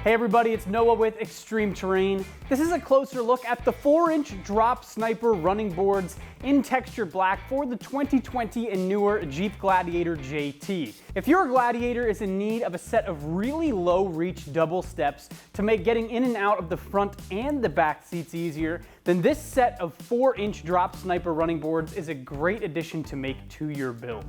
Hey everybody, it's Noah with Extreme Terrain. This is a closer look at the 4-inch drop sniper running boards in texture black for the 2020 and newer Jeep Gladiator JT. If your Gladiator is in need of a set of really low reach double steps to make getting in and out of the front and the back seats easier, then this set of 4-inch drop sniper running boards is a great addition to make to your build.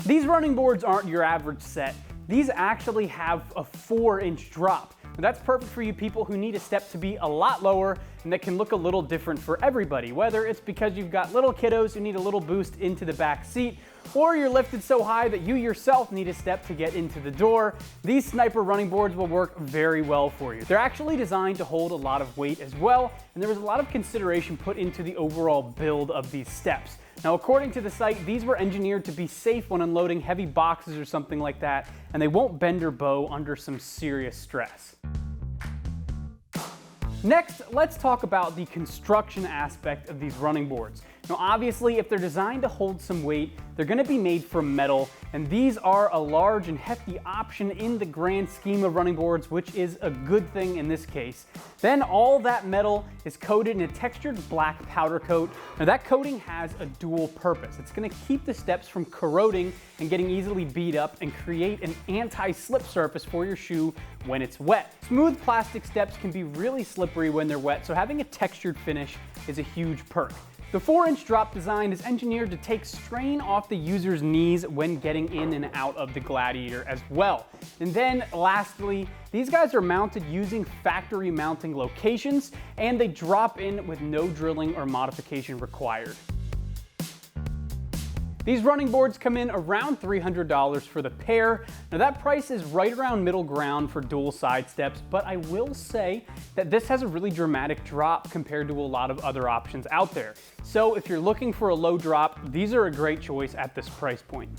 These running boards aren't your average set. These actually have a 4-inch drop. Now that's perfect for you people who need a step to be a lot lower and that can look a little different for everybody, whether it's because you've got little kiddos who need a little boost into the back seat, or you're lifted so high that you yourself need a step to get into the door. These sniper running boards will work very well for you. They're actually designed to hold a lot of weight as well, and there was a lot of consideration put into the overall build of these steps. Now, according to the site, these were engineered to be safe when unloading heavy boxes or something like that, and they won't bend or bow under some serious stress. Next, let's talk about the construction aspect of these running boards. Now, obviously, if they're designed to hold some weight, they're going to be made from metal, and these are a large and hefty option in the grand scheme of running boards, which is a good thing in this case. Then all that metal is coated in a textured black powder coat. Now that coating has a dual purpose. It's going to keep the steps from corroding and getting easily beat up and create an anti-slip surface for your shoe when it's wet. Smooth plastic steps can be really slippery when they're wet, so having a textured finish is a huge perk. The 4-inch drop design is engineered to take strain off the user's knees when getting in and out of the Gladiator as well. And then lastly, these guys are mounted using factory mounting locations, and they drop in with no drilling or modification required. These running boards come in around $300 for the pair. Now that price is right around middle ground for dual side steps, but I will say that this has a really dramatic drop compared to a lot of other options out there. So if you're looking for a low drop, these are a great choice at this price point.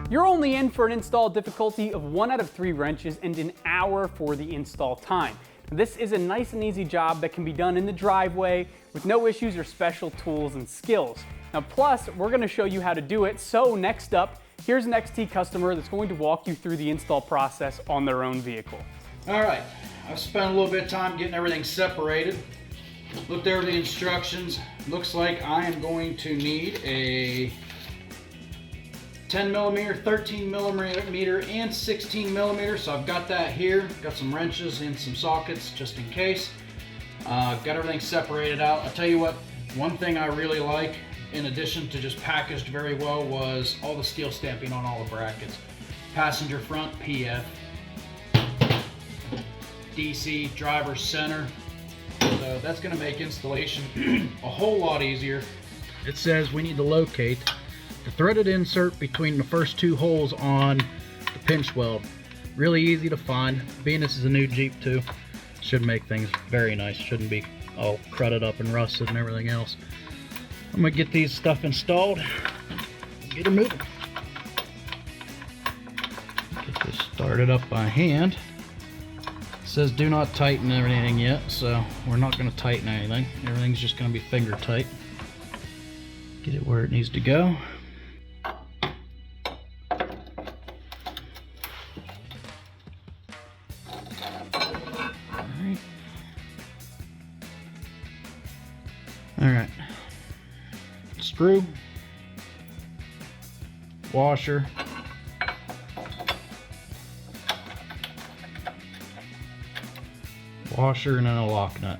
You're only in for an install difficulty of 1 out of 3 wrenches and an hour for the install time. This is a nice and easy job that can be done in the driveway with no issues or special tools and skills. Now, plus, we're going to show you how to do it. So next up, here's an XT customer that's going to walk you through the install process on their own vehicle. All right, I've spent a little bit of time getting everything separated. Looked over the instructions. Looks like I am going to need a 10 millimeter, 13 millimeter, and 16 millimeter. So I've got that here. Got some wrenches and some sockets just in case. Got everything separated out. I'll tell you what, one thing I really like, in addition to just packaged very well, was all the steel stamping on all the brackets. Passenger front, PF. DC, driver center. So that's going to make installation a whole lot easier. It says we need to locate the threaded insert between the first 2 holes on the pinch weld. Really easy to find. Being this is a new Jeep too, should make things very nice. Shouldn't be all crudted up and rusted and everything else. I'm gonna get these stuff installed, get them moving. Get this started up by hand. It says do not tighten anything yet, so we're not gonna tighten anything. Everything's just gonna be finger tight. Get it where it needs to go. All right. Screw, washer, and then a lock nut.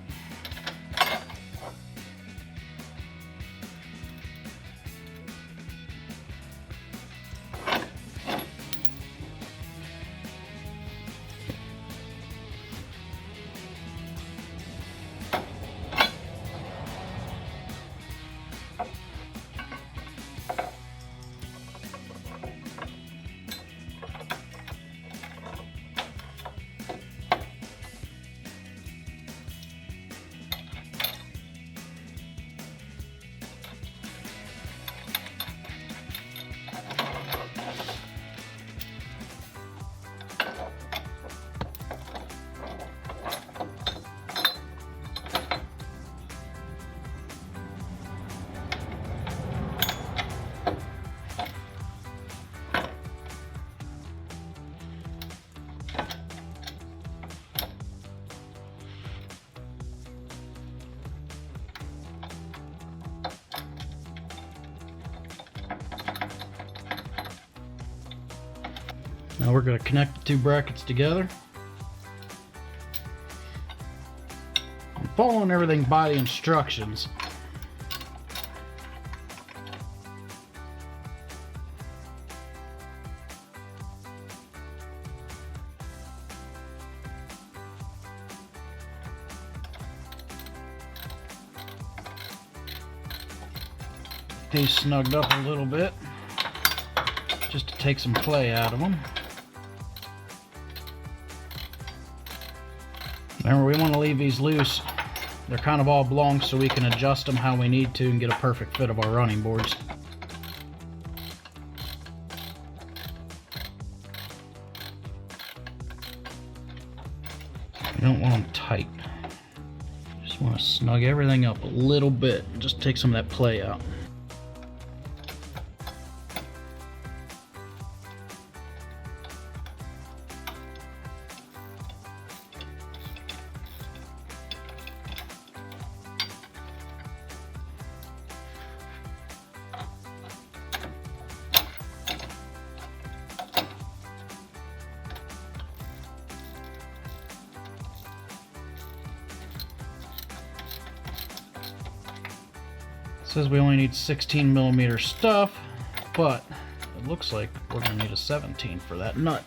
Now we're going to connect the two brackets together. I'm following everything by the instructions. These snugged up a little bit just to take some play out of them. Remember, we want to leave these loose. They're kind of oblong so we can adjust them how we need to and get a perfect fit of our running boards. You don't want them tight. Just want to snug everything up a little bit and just take some of that play out. Says we only need 16mm stuff, but it looks like we're going to need a 17 for that nut.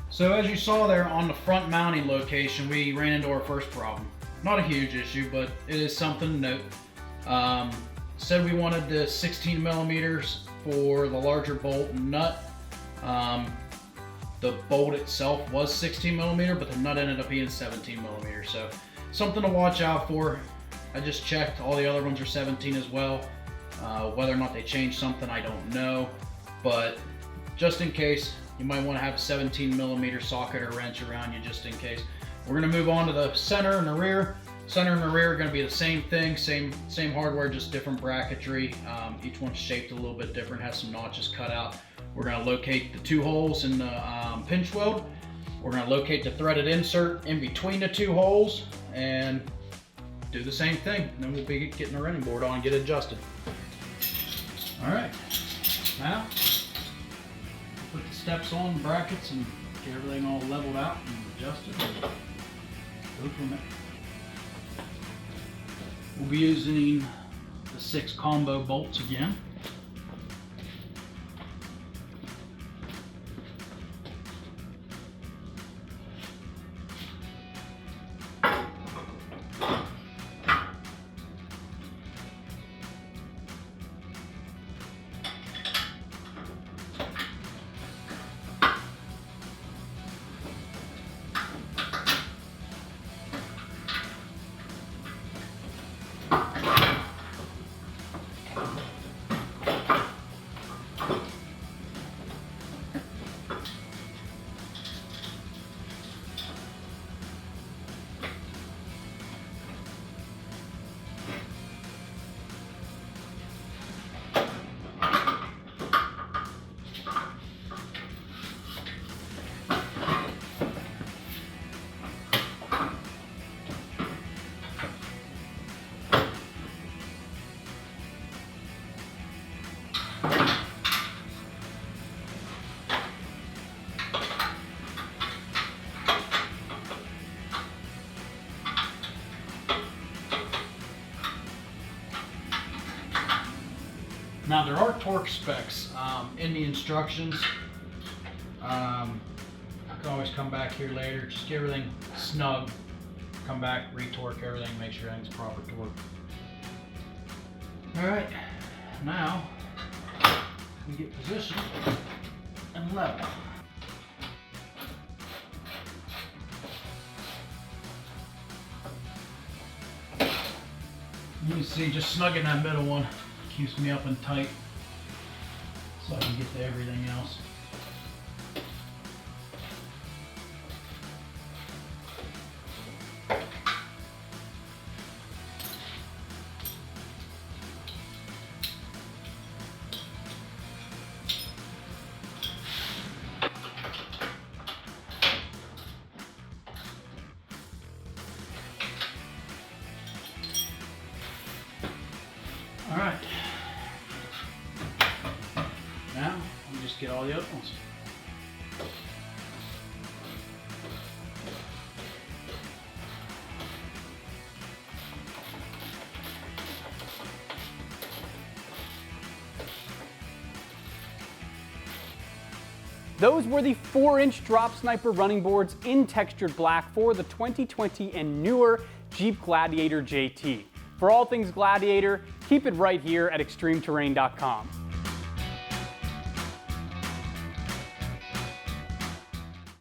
So as you saw there on the front mounting location, we ran into our first problem. Not a huge issue, but it is something to note. Said we wanted the 16mm for the larger bolt and nut. The bolt itself was 16mm, but the nut ended up being 17mm. So something to watch out for. I just checked, all the other ones are 17 as well. Whether or not they changed something, I don't know. But just in case, you might want to have a 17mm socket or wrench around you just in case. We're going to move on to the center and the rear. Center and the rear are going to be the same thing, same hardware, just different bracketry. Each one's shaped a little bit different, has some notches cut out. We're going to locate the two holes in the pinch weld. We're going to locate the threaded insert in between the two holes and do the same thing. And then we'll be getting the running board on and get it adjusted. All right, now put the steps on, the brackets, and get everything all leveled out and adjusted. And go from there. We'll be using the 6 combo bolts again. Now there are torque specs in the instructions. I can always come back here later, just get everything snug, come back, retorque everything, make sure everything's proper torque. Alright, now we get positioned and level. You can see just snugging that middle one keeps me up and tight so I can get to everything else. all the other ones. Those were the 4-inch Drop Sniper running boards in textured black for the 2020 and newer Jeep Gladiator JT. For all things Gladiator, keep it right here at ExtremeTerrain.com.